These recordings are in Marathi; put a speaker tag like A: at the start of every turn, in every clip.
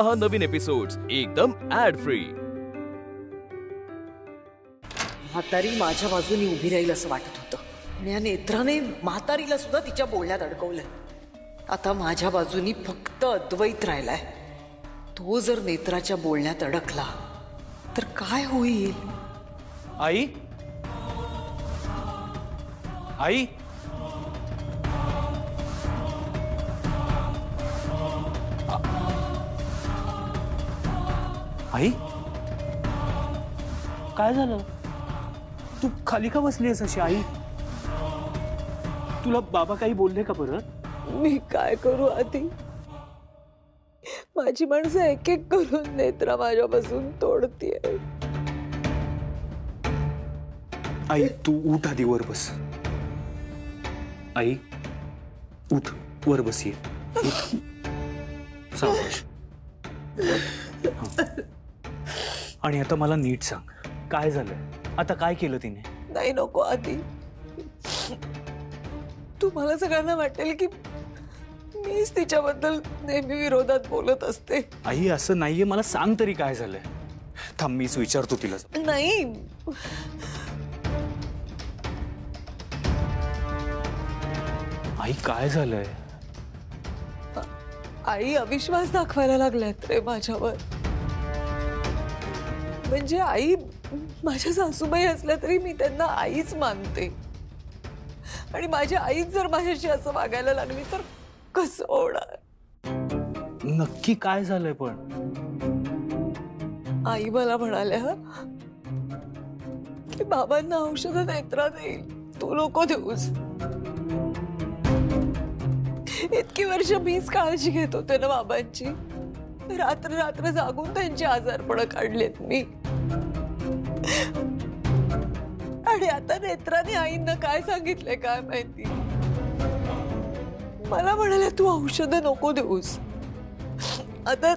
A: पहा नवीन एपिसोड्स एकदम ऍड फ्री।
B: म्हातारी माझ्या बाजूने उभी राहील असं वाटत होतं। या नेत्राने म्हातारीला सुद्धा तिच्या बोलण्यात अडकवलंय। आता माझ्या बाजूनी फक्त अद्वैत राहिलाय। तो जर नेत्राच्या बोलण्यात अडकला तर काय होईल?
C: आई, आई, आई, काय झालं? तू खाली का बसलीस अशी? आई, तुला बाबा काही बोलले का परत?
B: मी काय करू आधी? माझी माणसं एक एक करून नेत्रा माझ्यापासून तोडतीये।
C: आई, तू उठ आधी, वर बस। आई, उठ, वर बस, ये। सावकाश। आणि आता मला नीट सांग, काय झालंय? आता काय केलं तिने?
B: नाही, नको आधी। तुम्हाला सगळ्यांना वाटेल की मीच तिच्याबद्दल नेहमी विरोधात बोलत असते।
C: आई, असं नाहीये, मला सांग तरी काय झालंय? थांब, मीच विचारतो तिला।
B: नाही,
C: आई, काय झालंय?
B: आई अविश्वास दाखवायला लागल्यात रे माझ्यावर। म्हणजे आई माझ्या सासूबाई असल्या तरी मी त्यांना आईच मानते। आणि माझी आईच जर माझ्याशी असं वागायला लागली तर कसं होणार?
C: नक्की काय झालंय पण?
B: आई मला म्हणाल्या की बाबांना औषधं नेत्रात देईल, तू नको देऊस। इतकी वर्ष मीच काळजी घेत होते ना बाबांची। रात्र रात्र जागून त्यांची आजारपणं काढलेत मी। आणि आता नेत्राने आईंना काय सांगितलंय काय माहिती? मला म्हणाले तू औषधं नको देऊस। आता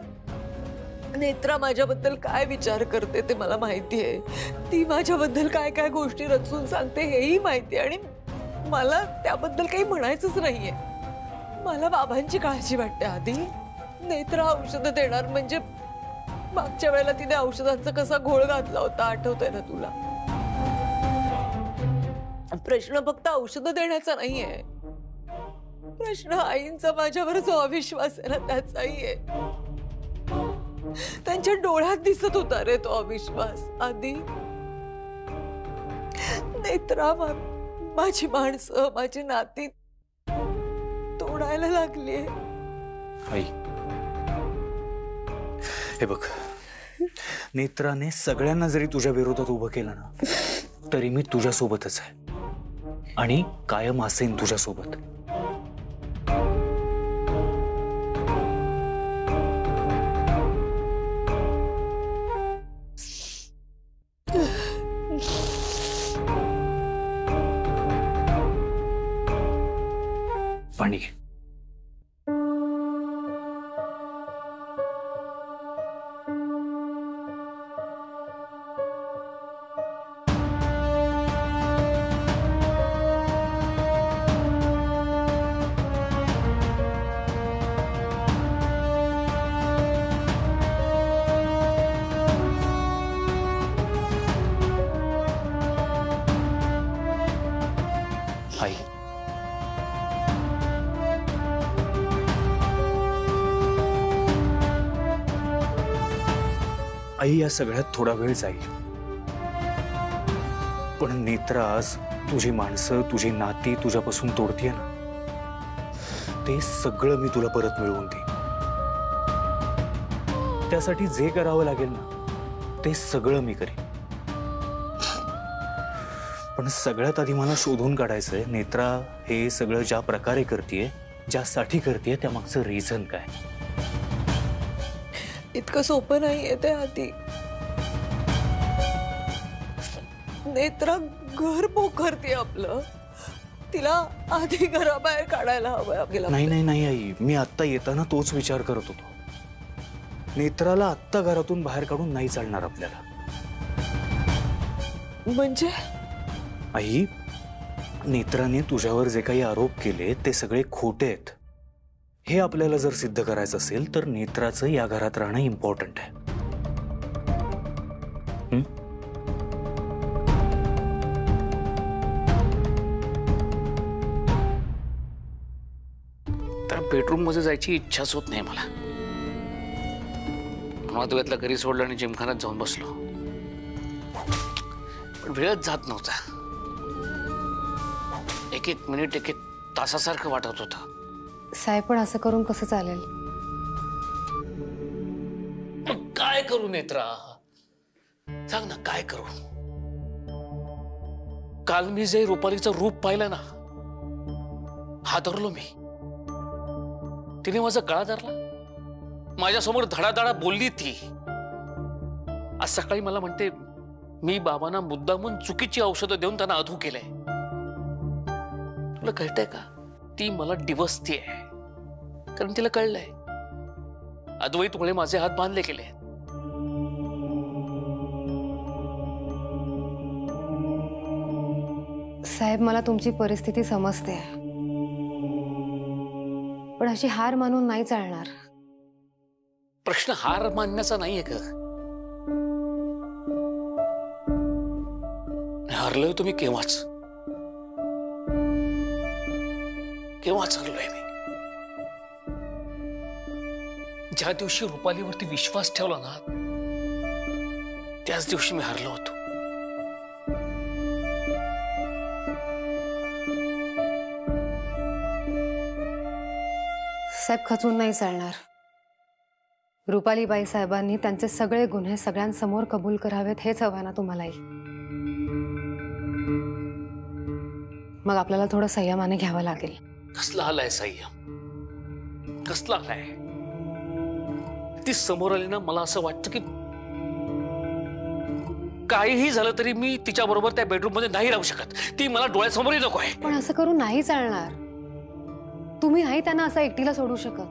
B: नेत्रा माझ्याबद्दल काय विचार करते ते मला माहितीये। ती माझ्याबद्दल काय काय गोष्टी रचून सांगते हेही माहिती। आणि मला त्याबद्दल काही म्हणायचंच नाहीये। मला बाबांची काळजी वाटते आधी। नेत्रा औषधं देणार म्हणजे मागच्या वेळेला तिने औषधांचा कसा घोळ घातला होता, आठवतंय ना तुला? प्रश्न फक्त औषधं देण्याचा नाहीये, प्रश्न आईंचा माझ्यावर जो अविश्वास आहे ना त्याचाही आहे। त्यांच्या डोळ्यात दिसत होता रे तो अविश्वास आधी। नेत्रा माझी माणसं, माझी नाती तोडायला लागली।
C: आई, हे बघ, नेत्राने सगळ्यांना जरी तुझ्या विरोधात उभं केलं ना तरी मी तुझ्या सोबतच आहे आणि कायम असेन तुझ्या सोबत। पाणी घे। आई, आई, या सगळ्यात थोडा वेळ जाईल, पण नेत्रा आज तुझी माणसं, तुझी नाती तुझ्यापासून तोडतीये ना, ते सगळं मी तुला परत मिळवून देईन। त्यासाठी जे करावं लागेल ना ते सगळं मी करीन। पण सगळ्यात आधी मला शोधून काढायचंय नेत्रा हे सगळं ज्या प्रकारे करतेय, ज्यासाठी करतेय, त्या मागचं रिझन काय?
B: इतकं सोपं नाहीये ते आधी। नेत्रा घर पोखरते आपलं, तिला आधी घराबाहेर काढायला हवं।
C: नाही नाही नाही आई, मी आत्ता येताना तोच विचार करत होतो। नेत्राला आत्ता घरातून बाहेर काढून नाही चालणार आपल्याला।
B: म्हणजे
C: आई, नेत्राने तुझ्यावर जे काही आरोप केले ते सगळे खोटे आहेत। हे आपल्याला जर सिद्ध करायचं असेल तर नेत्राचं या घरात राहणं इम्पॉर्टंट आहे.
D: तर बेडरूम मध्ये जायची इच्छाच होत नाही मला. माधव्यातला घरी सोडलं आणि जिमखान्यात जाऊन बसलो, पण वेळच जात नव्हता. एक एक मिनिट एक एक तासासारखं वाटत होतं.
E: साहेब पण असं करून कसं चालेल?
D: काय करू नेत्रा, सांग ना काय करू. काल मी जे रुपालीचं रूप पाहिलं ना, हादरलो मी. तिने माझा गळा धरला, माझ्यासमोर धडाधडा बोलली ती. आज सकाळी मला म्हणते मी बाबांना मुद्दामून चुकीची औषधं देऊन त्यांना अधू केलंय. तुला कळतंय का, ती मला डिवसतीये. कारण तिला कळलंय अद्वैतमुळे माझे हात बांधले गेले.
E: साहेब मला तुमची परिस्थिती समजते, पण अशी हार मानून नाही चालणार.
D: प्रश्न हार मानण्याचा नाहीये का? हारलोय तुम्ही केव्हाच हरलोय मी. ज्या दिवशी रुपालीवरती विश्वास ठेवला ना, त्याच दिवशी मी हरलो होतो.
E: साहेब खचून नाही चालणार. रुपालीबाई साहेबांनी त्यांचे सगळे गुन्हे सगळ्यांसमोर कबूल करावेत हेच हवं ना तुम्हालाही. मग आपल्याला थोडं संयमाने घ्यावं लागेल.
D: कसला आलाय संयम, कसला आलाय? ती समोर आली ना, मला असं वाटतं की काहीही झालं तरी मी तिच्या बरोबर त्या बेडरूम मध्ये नाही राहू शकत. ती मला डोळ्यासमोरही नको आहे.
E: पण असं करून नाही चालणार. तुम्ही आई त्यांना असं एकटीला सोडू शकत.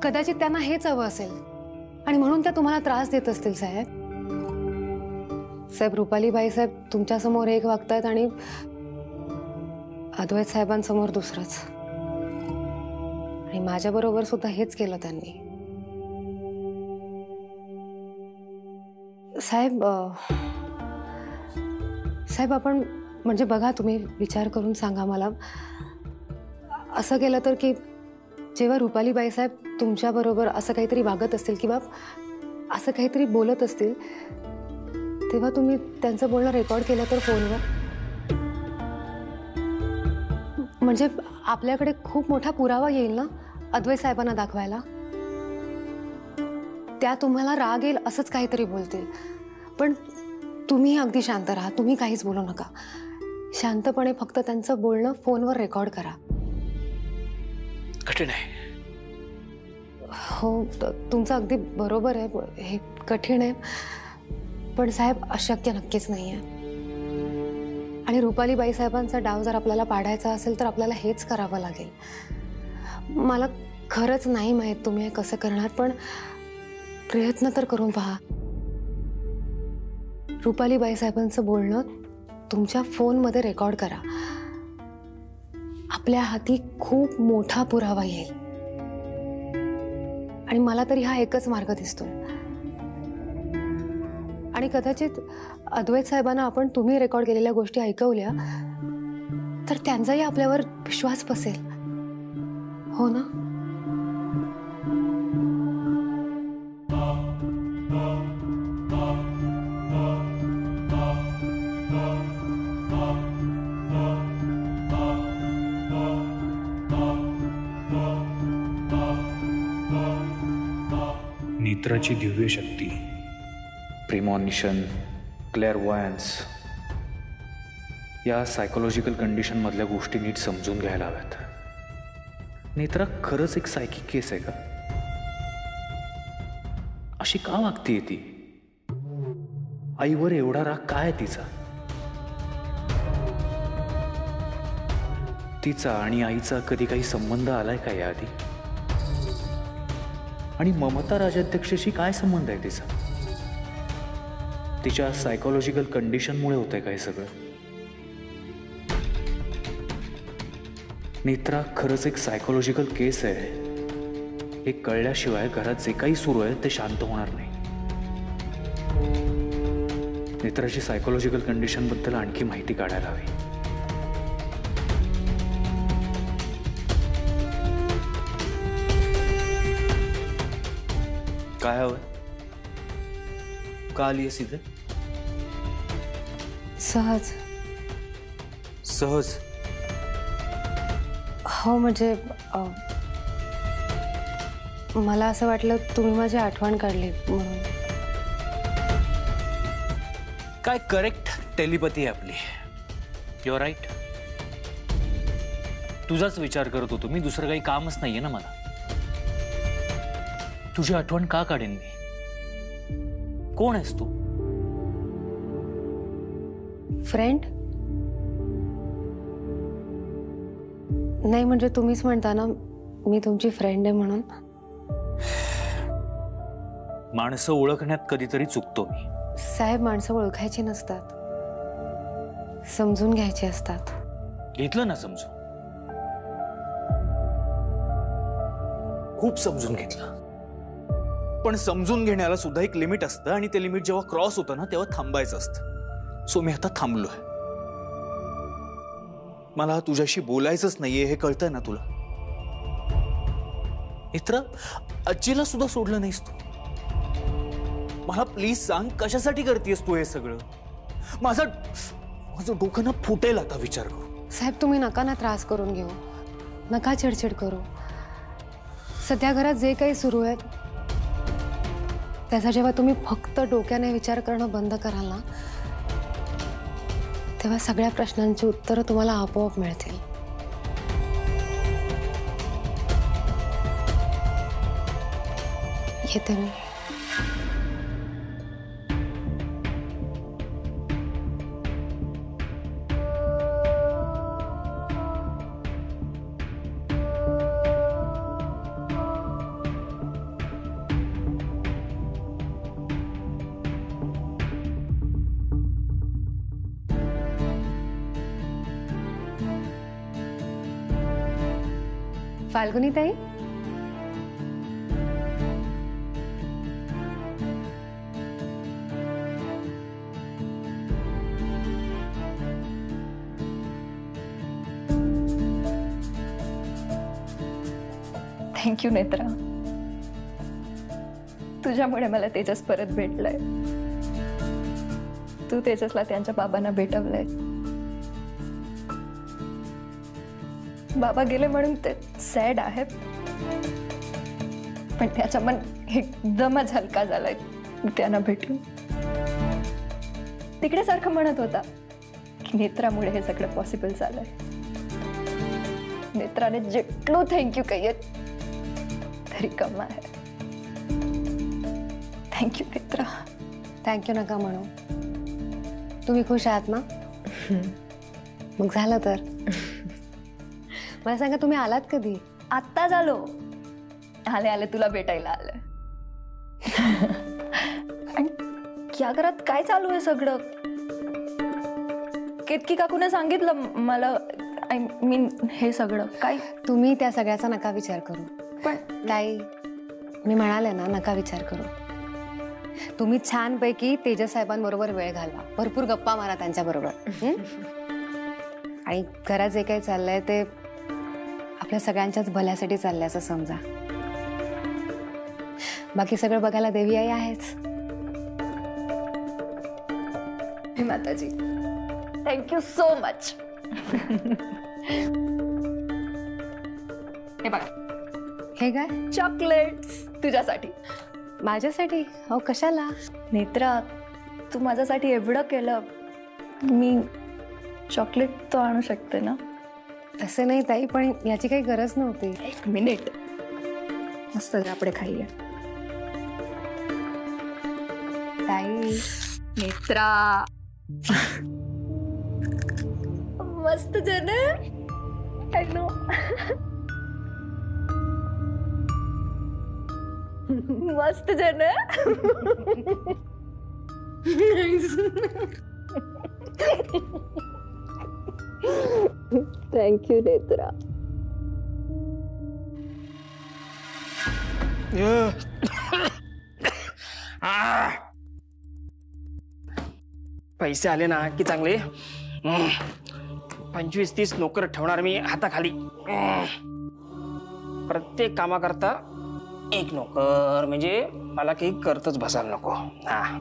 E: कदाचित त्यांना हेच हवं असेल आणि म्हणून त्या तुम्हाला त्रास देत असतील. साहेब रुपालीबाई साहेब तुमच्या समोर एक वागतायत आणि अद्वैत साहेबांसमोर दुसरंच. आणि माझ्या बरोबर सुद्धा हेच केलं त्यांनी. साहेब आपण म्हणजे बघा, तुम्ही विचार करून सांगा मला. असं केलं तर की जेव्हा रुपालीबाई साहेब तुमच्या बरोबर असं काहीतरी वागत असतील किंवा असं काहीतरी बोलत असतील, तेव्हा तुम्ही त्यांचं बोलणं रेकॉर्ड केलं तर फोनवर, म्हणजे आपल्याकडे खूप मोठा पुरावा येईल ना अद्वैत साहेबांना दाखवायला. त्या तुम्हाला राग येईल असंच काहीतरी बोलतील. पण तुम्ही अगदी शांत राहा, तुम्ही काहीच बोलू नका. शांतपणे फक्त त्यांचं बोलणं फोनवर रेकॉर्ड करा.
D: कठीण आहे.
E: हो, तुमचं अगदी बरोबर आहे. हे कठीण आहे, पण साहेब अशक्य नक्कीच नाही आहे. आणि रुपालीबाई साहेबांचा डाव जर आपल्याला पाडायचा असेल तर आपल्याला हेच करावं लागेल. मला खरंच नाही माहीत तुम्ही हे कसं करणार, पण प्रयत्न तर करून पहा. रुपालीबाई साहेबांचं बोलणं तुमच्या फोनमध्ये रेकॉर्ड करा. आपल्या हाती खूप मोठा पुरावा येईल. आणि मला तरी हा एकच मार्ग दिसतोय. आणि कदाचित अद्वैत साहेबांना आपण तुम्ही रेकॉर्ड केलेल्या गोष्टी ऐकवल्या तर त्यांचाही आपल्यावर विश्वास बसेल. हो ना?
C: नेत्राची दिव्य शक्ती, प्रिमॉनिशन, क्लेअरवॉयन्स या सायकोलॉजिकल कंडिशन मधल्या गोष्टी नीट समजून घ्यायला हव्यात. नेत्रा खरंच एक सायकिक केस आहे का? अशी का वागतेय ती? आईवर एवढा राग काय तिचा? तिचा आणि आईचा कधी काही संबंध आलाय का याआधी? आणि ममता राजाध्यक्षाशी काय संबंध आहे तिचा? तिच्या सायकोलॉजिकल कंडिशनमुळे होतंय काय सगळं? नेत्रा खरंच एक सायकोलॉजिकल केस आहे. हे कळल्याशिवाय घरात जे काही सुरू आहे ते शांत होणार नाही. नेत्राची सायकोलॉजिकल कंडिशन बद्दल आणखी माहिती काढायला हवी. काय हवं? का आलीयस इथे?
E: सहज.
C: सहज?
E: हो म्हणजे मला असं वाटलं तुम्ही माझी आठवण काढली म्हणून.
C: काय करेक्ट टेलिपॅथी आहे आपली. Your right. तुझाच विचार करत होतो मी, दुसरं काही कामच नाहीये ना मला. तुझी आठवण का काढेन मी? कोण आहेस तू?
E: फ्रेंड? नाही म्हणजे तुम्हीच म्हणता ना मी तुमची फ्रेंड आहे म्हणून.
C: माणसं ओळखण्यात कधीतरी चुकतो मी.
E: साहेब, माणसं ओळखायची नसतात, समजून घ्यायची असतात.
C: घेतलं ना समजून, खूप समजून घेतलं. पण समजून घेण्याला सुद्धा एक लिमिट असतं आणि ते लिमिट जेव्हा क्रॉस होतं ना तेव्हा थांबायचं असतं. सो मी आता थांबलोय. मला तुझ्याशी बोलायचंच नाहीये हे कळतंय ना तुला. मित्र, आजीला सुद्धा सोडलं नाहीस तू. मला प्लीज सांग, कशासाठी करतेस तू हे सगळं? माझं डोकं ना फुटेल आता विचार करू.
E: साहेब, तुम्ही नका ना त्रास करून घेऊ, नका चिडचिड करू. सध्या घरात जे काही सुरू आहे त्याचा जेव्हा तुम्ही फक्त डोक्याने विचार करणं बंद कराल ना तेव्हा सगळ्या प्रश्नांची उत्तरं तुम्हाला आपोआप मिळतील. येते मी. फाल्गुनी ताई,
F: थँक्यू नेत्रा. तुझ्यामुळे मला तेजस परत भेटलाय. तू तेजसला त्यांच्या बाबांना भेटवलंय. बाबा गेले म्हणून ते सॅड आहे, पण त्याचा मन एकदमच हलका झालाय त्यांना भेटून. तिकडे सारखं म्हणत होता की नेत्रामुळे हे सगळं पॉसिबल झालंय. नेत्राने जेटलो थँक्यू कहियेत तरी कम आहे. थँक्यू नेत्रा.
E: थँक्यू नका म्हणू. तुम्ही खुश आहात ना? मग झालं तर. मला सांगा, तुम्ही आलात कधी?
F: आत्ता झालो. आले आले तुला भेटायला आलं. आणि या घरात काय चालू आहे सगळं? केतकी काकूने सांगितलं मला. आय मीन हे सगळं काय?
E: तुम्ही त्या सगळ्याचा नका विचार करू.
F: पण
E: ताई, मी म्हणाले ना नका विचार करू. तुम्ही छानपैकी तेजस साहेबांबरोबर वेळ घालवा, भरपूर गप्पा मारा त्यांच्याबरोबर. आणि घरात जे काही चाललंय ते आपल्या सगळ्यांच्याच भल्यासाठी चाललंय असं समजा. बाकी सगळं बघायला देवी आई आहेच.
F: माताजी, थँक्यू सो मच. हे बघा,
E: हे काय?
F: चॉकलेट्स तुझ्यासाठी.
E: माझ्यासाठी? अहो कशाला?
F: नेत्रा, तू माझ्यासाठी एवढं केलं, मी चॉकलेट तो आणू शकते ना?
E: तसं नाही ताई, पण याची काही गरज नव्हती.
F: एक मिनिट. मस्त आपण खाईया.
E: ताई,
F: नेत्रा, मस्त जन. हॅलो. मस्त जन. थँक्यू नेत्रा.
G: पैसे आले ना की चांगले 25-30 नोकर ठेवणार मी हाताखाली. प्रत्येक कामाकरता एक नोकर, म्हणजे मला काही करतच बसायला नको. हा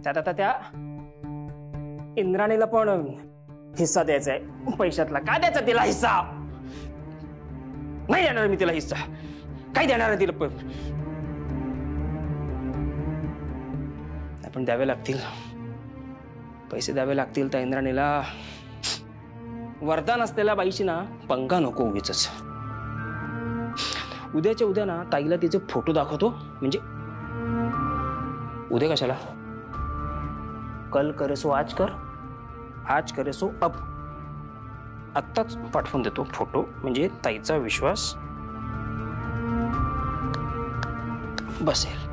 G: त्यात आता त्या इंद्राणीला पण हिस्सा द्यायचा आहे पैशातला. काय द्यायचा तिला हिस्सा? नाही देणार मी तिला हिस्सा. काय देणार आहे तिला? पण द्यावे लागतील पैसे, द्यावे लागतील. त्या इंद्राणीला वरदान असलेल्या बाईशी ना पंगा नको उगीच. उद्याच्या उद्या ना ताईला तिचे फोटो दाखवतो. म्हणजे उद्या कशाला? कल करे सो आज कर, आज करे सो अब. आत्ताच पाठवून देतो फोटो, म्हणजे ताईचा विश्वास बसेल.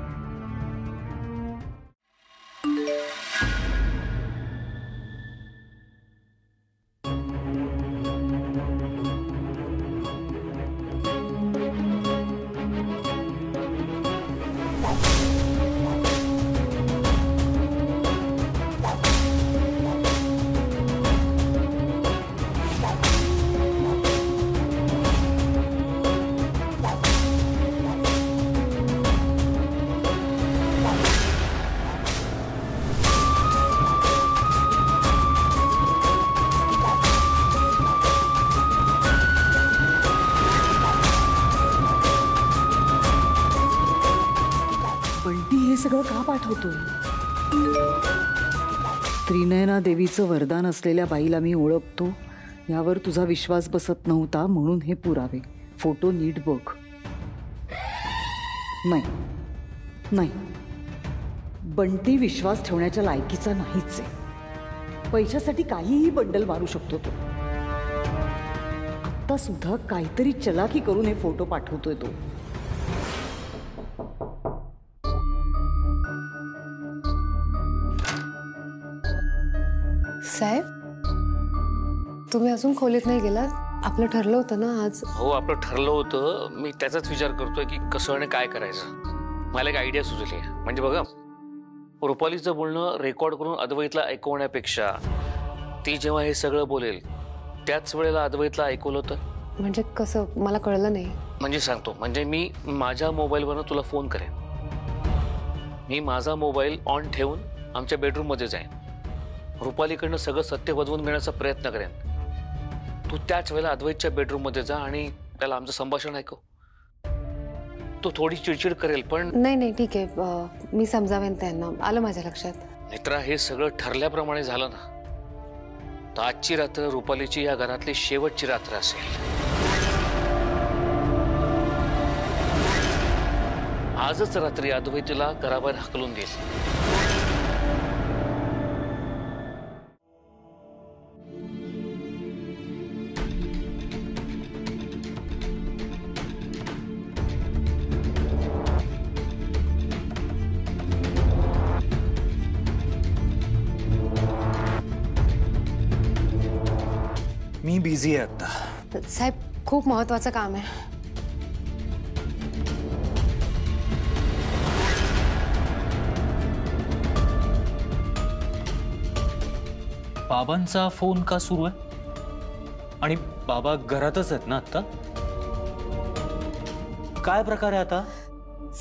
B: सगळं का पाठवतोय? त्रिनयना देवीचं वरदान असलेल्या बाईला मी ओळखतो, यावर तुझा विश्वास बसत नव्हता म्हणून हे पुरावे. फोटो नीट बघ. नाही नाही, बंटी विश्वास ठेवण्याच्या लायकीचा नाहीच आहे. पैशासाठी काहीही बंडल मारू शकतो तो. आता सुद्धा काहीतरी चलाकी करून हे फोटो पाठवतोय तो.
E: साहेब, तुम्ही अजून खोलीत नाही गेलात? आपलं ठरलं होतं ना आज?
D: हो, आपलं ठरलं होतं. मी त्याचाच विचार करतोय की कसं आणि काय करायचं. मला एक आयडिया सुचली. म्हणजे बघा, रुपालीचं बोलणं रेकॉर्ड करून अद्वैतला ऐकवण्यापेक्षा ती जेव्हा हे सगळं बोलेल त्याच वेळेला अद्वैतला ऐकवलं तर.
E: म्हणजे कसं? मला कळलं नाही.
D: म्हणजे सांगतो, म्हणजे मी माझ्या मोबाईलवरनं तुला फोन करेन. मी माझा मोबाईल ऑन ठेवून आमच्या बेडरूममध्ये जाईन. रुपालीकडनं सगळं सत्य वदवून घेण्याचा प्रयत्न करेन. तू त्याच वेळेला अद्वैतच्या बेडरूममध्ये जा आणि त्याला आमचं संभाषण ऐकव. तो थोडी चिडचिड करेल पण.
E: नाही नाही, ठीक आहे, मी समजावेन त्यांना. आलं माझ्या लक्षात.
D: मित्रा, हे सगळं ठरल्याप्रमाणे झालं ना तर आजची रात्र रुपालीची या घरातली शेवटची रात्र असेल. आजच रात्री अद्वैतीला घराबाहेर हाकलून देईल.
C: मी बिझी आहे आता.
E: साहेब, खूप महत्वाचं काम आहे.
C: बाबांचा फोन का सुरू आहे? आणि बाबा घरातच आहेत ना आता? काय प्रकार आहे आता?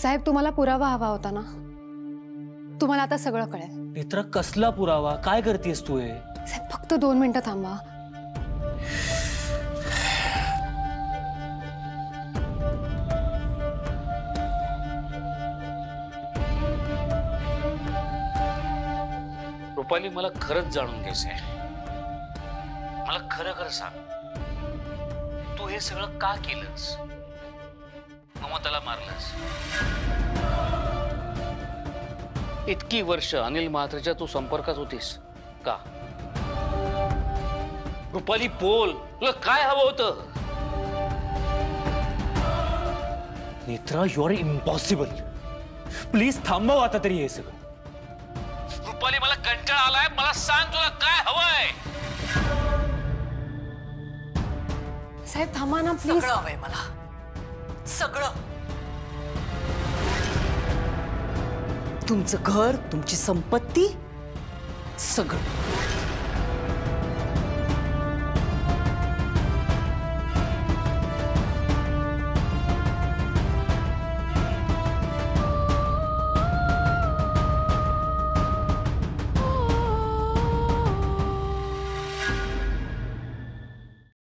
E: साहेब, तुम्हाला पुरावा हवा होता ना? तुम्हाला आता सगळं कळेल.
C: नेत्रा, कसला पुरावा? काय करतेस तू हे?
E: साहेब, फक्त 2 मिनिटं थांबा.
D: रुपाली, मला खरंच जाणून घ्यायचंय. मला खरं खरं सांग, तू हे सगळं का केलंस? ममताला मारलंस? इतकी वर्ष अनिल म्हात्रेच्या तू संपर्कात होतीस का? रुपाली, बोल, तुला काय हवं होतं?
C: Netra, you are impossible. Please थांबव आता तरी हे सगळं.
D: रुपाली, मला कंटाळा आलाय. मला सांग, तुला काय हवंय?
E: साहेब थांबा ना प्लीज.
B: सगळं हवंय मला, सगळं. तुमचं घर, तुमची संपत्ती, सगळं.